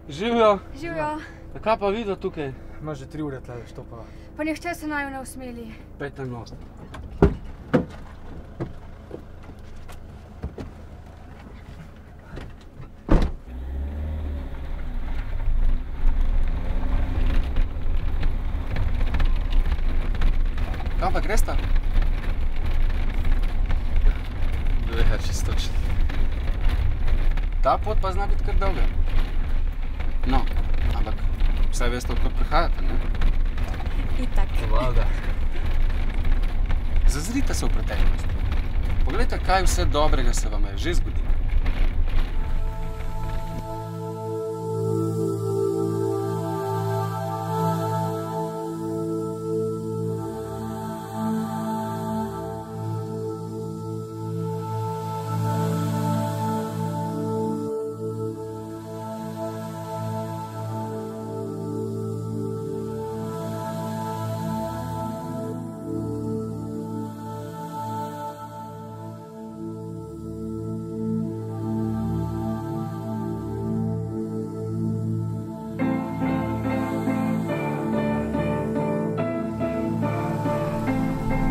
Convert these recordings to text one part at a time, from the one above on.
Živijo. Živijo. Kaj pa videl tukaj? Ima že 3 ure tle štopava. Pa nihče se naju ne usmeli. Pejte na most. Kam pa gresta? Veja, čisto točno. Ta pot pa zna biti kar dolga. No, ampak vsaj veste, odkot prihajate, ne? Itak. Valjda. Zazrite se v preteklost. Poglejte, kaj vse dobrega se vam je že zgodilo.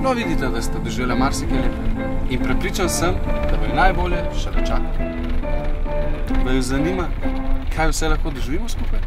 No, vidite, da ste doživeli marsikaj lepega. In prepričan sem, da bo je najbolje šele čakati. Vaju zanima, kaj vse lahko doživimo skupaj?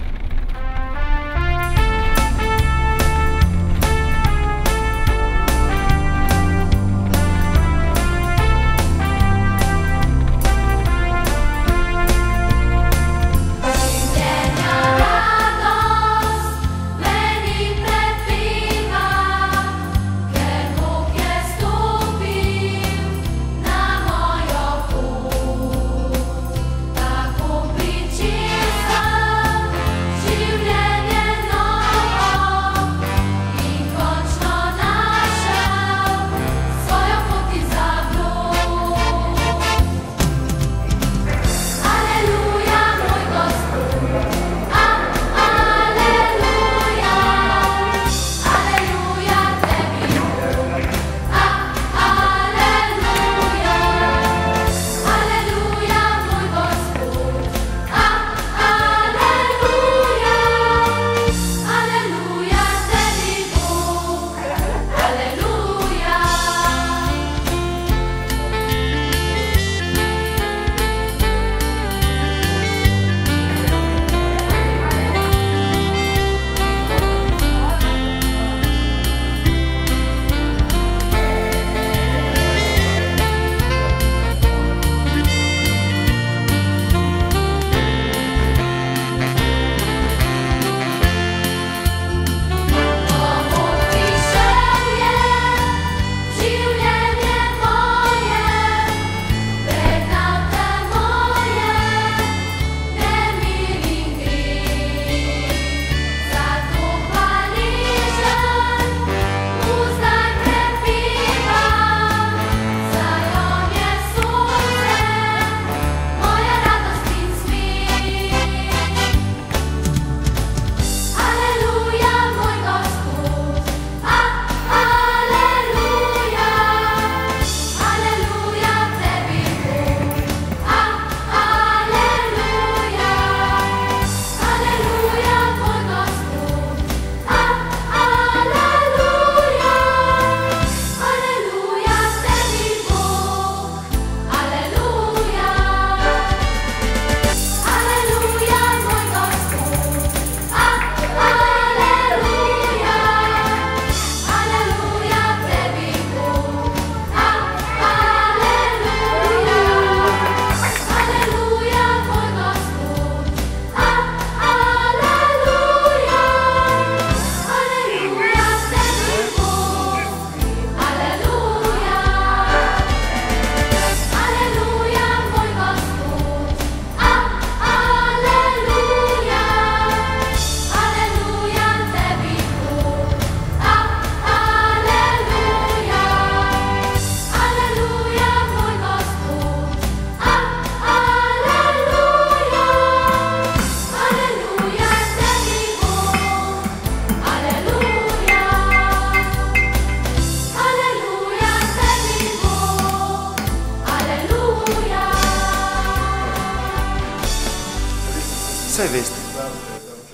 Saj veste,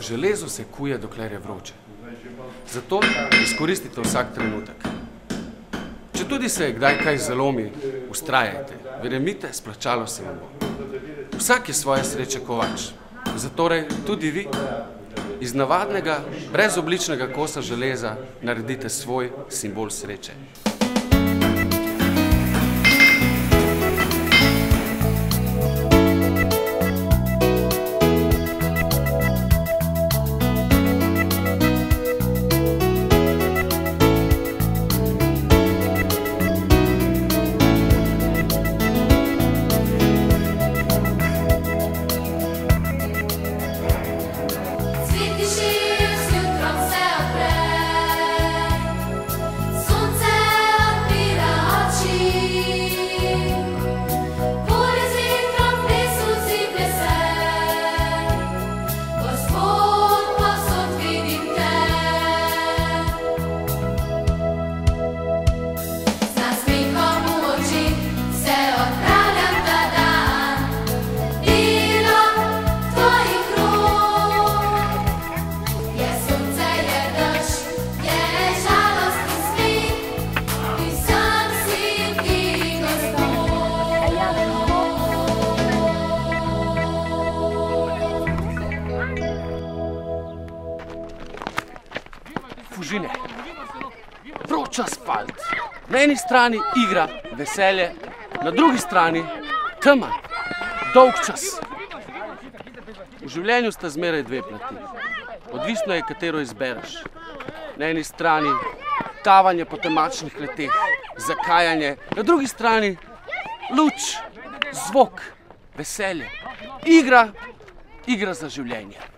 Železo se kuje, dokler je vroče. Zato izkoristite vsak trenutek. Če tudi se kdaj kaj zalomi, vztrajajte. Verjemite, splačalo se vam bo. Vsak je svoje sreče kovač. Zatorej tudi vi iz navadnega, brezobličnega kosa železa naredite svoj simbol sreče. Fužine, vroč asfalt, na eni strani igra, veselje, na drugi strani tema, dolg čas. V življenju sta zmeraj dve plati, odvisno je, katero izbereš. Na eni strani tavanje po temačnih kleteh, zakajanje, na drugi strani luč, zvok, veselje, igra za življenje.